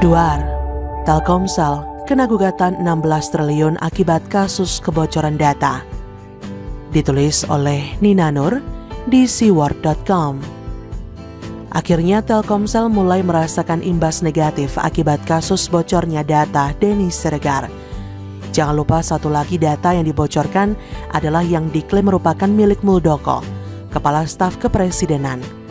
Duar, Telkomsel kena gugatan 16 triliun akibat kasus kebocoran data. Ditulis oleh Nina Nur di seaworld.com. Akhirnya Telkomsel mulai merasakan imbas negatif akibat kasus bocornya data Denny Siregar. Jangan lupa satu lagi data yang dibocorkan adalah yang diklaim merupakan milik Muldoko, Kepala Staf Kepresidenan.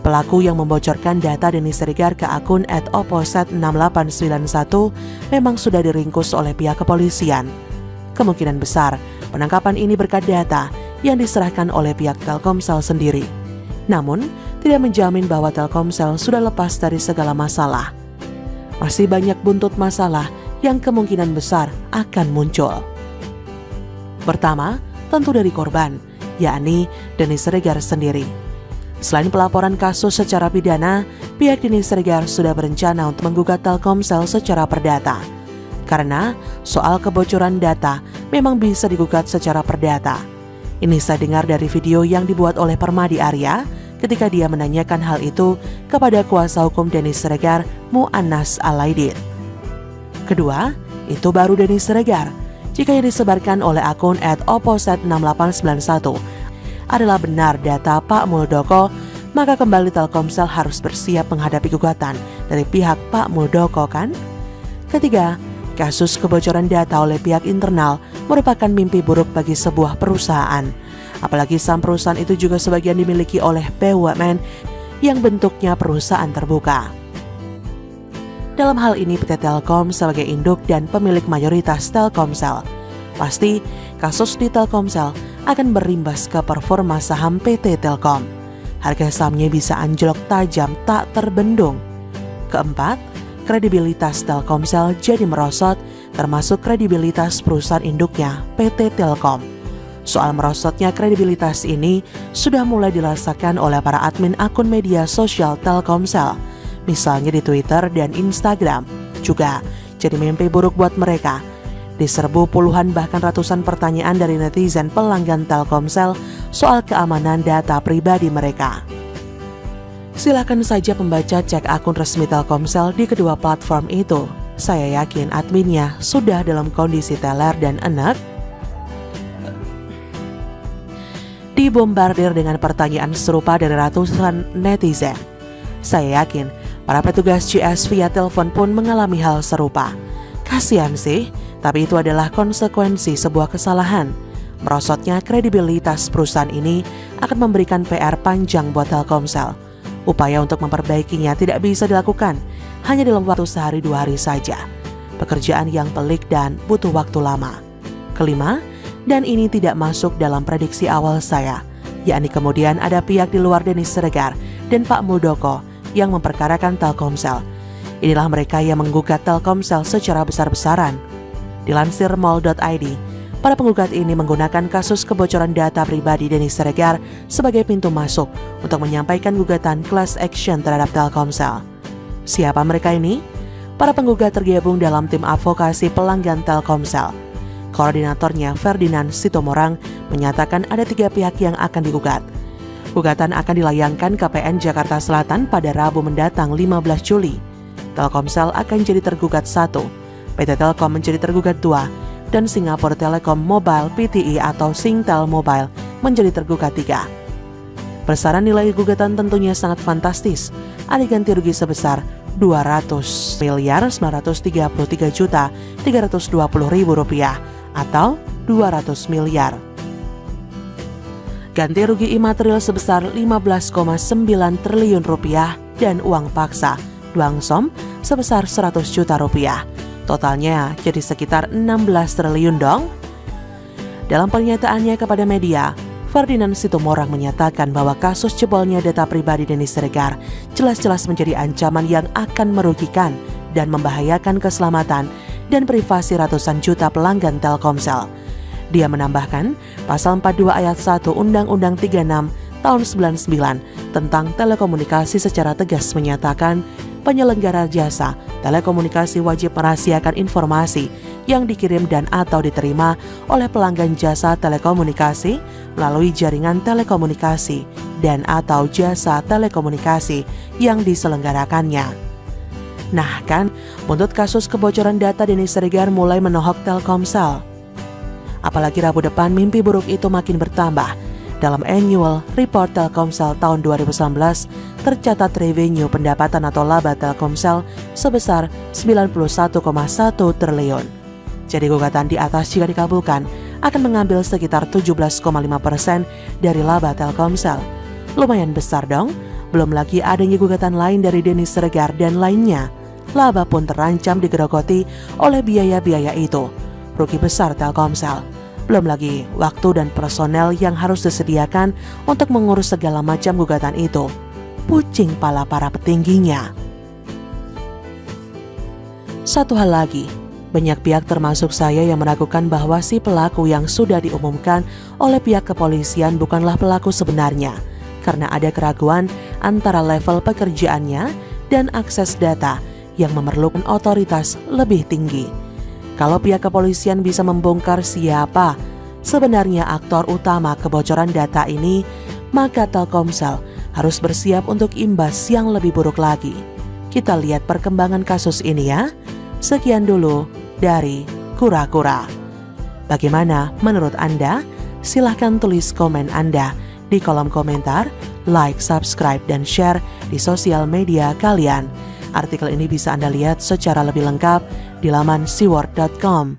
Pelaku yang membocorkan data Denny Siregar ke akun @opposet6891 memang sudah diringkus oleh pihak kepolisian. Kemungkinan besar penangkapan ini berkat data yang diserahkan oleh pihak Telkomsel sendiri. Namun, tidak menjamin bahwa Telkomsel sudah lepas dari segala masalah. Masih banyak buntut masalah yang kemungkinan besar akan muncul. Pertama, tentu dari korban, yakni Denny Siregar sendiri. Selain pelaporan kasus secara pidana, pihak Denny Siregar sudah berencana untuk menggugat Telkomsel secara perdata. Karena soal kebocoran data memang bisa digugat secara perdata. Ini saya dengar dari video yang dibuat oleh Permadi Arya ketika dia menanyakan hal itu kepada kuasa hukum Denny Siregar, Mu'annas Alaidin. Kedua, itu baru Denny Siregar. Jika yang disebarkan oleh akun @opposet6891 adalah benar data Pak Muldoko, maka kembali Telkomsel harus bersiap menghadapi gugatan dari pihak Pak Muldoko, kan? Ketiga, kasus kebocoran data oleh pihak internal merupakan mimpi buruk bagi sebuah perusahaan. Apalagi saham perusahaan itu juga sebagian dimiliki oleh BUMN yang bentuknya perusahaan terbuka. Dalam hal ini PT Telkom sebagai induk dan pemilik mayoritas Telkomsel. Pasti kasus di Telkomsel akan berimbas ke performa saham PT Telkom. Harga sahamnya bisa anjlok tajam tak terbendung. Keempat, kredibilitas Telkomsel jadi merosot, termasuk kredibilitas perusahaan induknya PT Telkom. Soal merosotnya kredibilitas ini sudah mulai dirasakan oleh para admin akun media sosial Telkomsel, misalnya di Twitter dan Instagram. Juga jadi mimpi buruk buat mereka. Diserbu puluhan bahkan ratusan pertanyaan dari netizen pelanggan Telkomsel soal keamanan data pribadi mereka. Silakan saja pembaca cek akun resmi Telkomsel di kedua platform itu. Saya yakin adminnya sudah dalam kondisi teler dan enak. Dibombardir dengan pertanyaan serupa dari ratusan netizen. Saya yakin para petugas CS via telepon pun mengalami hal serupa. Kasihan sih, tapi itu adalah konsekuensi sebuah kesalahan. Merosotnya kredibilitas perusahaan ini akan memberikan PR panjang buat Telkomsel. Upaya untuk memperbaikinya tidak bisa dilakukan hanya dalam waktu sehari 2 hari saja. Pekerjaan yang pelik dan butuh waktu lama. Kelima, dan ini tidak masuk dalam prediksi awal saya, yakni kemudian ada pihak di luar Denny Siregar dan Pak Muldoko yang memperkarakan Telkomsel. Inilah mereka yang menggugat Telkomsel secara besar-besaran. Dilansir mall.id, para penggugat ini menggunakan kasus kebocoran data pribadi Denny Siregar sebagai pintu masuk untuk menyampaikan gugatan class action terhadap Telkomsel. Siapa mereka ini? Para penggugat tergabung dalam tim advokasi pelanggan Telkomsel. Koordinatornya Ferdinand Sitomorang menyatakan ada 3 pihak yang akan digugat. Gugatan akan dilayangkan ke PN Jakarta Selatan pada Rabu mendatang 15 Juli. Telkomsel akan jadi tergugat 1, PT Telkom menjadi tergugat 2, dan Singapore Telecom Mobile Pte atau Singtel Mobile menjadi tergugat 3. Besaran nilai gugatan tentunya sangat fantastis. Ada ganti rugi sebesar Rp200.933.320.000 atau 200 miliar. Ganti rugi imaterial sebesar Rp15,9 triliun dan uang paksa Dwangsom sebesar Rp100 juta. Totalnya jadi sekitar 16 triliun dong. Dalam pernyataannya kepada media, Ferdinand Sitomorang menyatakan bahwa kasus jebolnya data pribadi Denny Siregar jelas-jelas menjadi ancaman yang akan merugikan dan membahayakan keselamatan dan privasi ratusan juta pelanggan Telkomsel. Dia menambahkan, pasal 42 ayat 1 Undang-Undang 36 tahun 99 tentang telekomunikasi secara tegas menyatakan penyelenggara jasa telekomunikasi wajib merahasiakan informasi yang dikirim dan atau diterima oleh pelanggan jasa telekomunikasi melalui jaringan telekomunikasi dan atau jasa telekomunikasi yang diselenggarakannya. Nah kan, buntut kasus kebocoran data Denny Siregar mulai menohok Telkomsel. Apalagi Rabu depan mimpi buruk itu makin bertambah. Dalam annual report Telkomsel tahun 2019, tercatat revenue pendapatan atau laba Telkomsel sebesar 91,1 triliun. Jadi gugatan di atas jika dikabulkan akan mengambil sekitar 17,5% dari laba Telkomsel. Lumayan besar dong, belum lagi adanya gugatan lain dari Denny Siregar dan lainnya. Laba pun terancam digerogoti oleh biaya-biaya itu. Rugi besar Telkomsel. Belum lagi waktu dan personel yang harus disediakan untuk mengurus segala macam gugatan itu. Pucing pala para petingginya. Satu hal lagi, banyak pihak termasuk saya yang meragukan bahwa si pelaku yang sudah diumumkan oleh pihak kepolisian bukanlah pelaku sebenarnya, karena ada keraguan antara level pekerjaannya dan akses data yang memerlukan otoritas lebih tinggi. Kalau pihak kepolisian bisa membongkar siapa sebenarnya aktor utama kebocoran data ini, maka Telkomsel harus bersiap untuk imbas yang lebih buruk lagi. Kita lihat perkembangan kasus ini ya. Sekian dulu dari Kura-Kura. Bagaimana menurut Anda? Silahkan tulis komen Anda di kolom komentar, like, subscribe, dan share di sosial media kalian. Artikel ini bisa Anda lihat secara lebih lengkap di laman siword.com.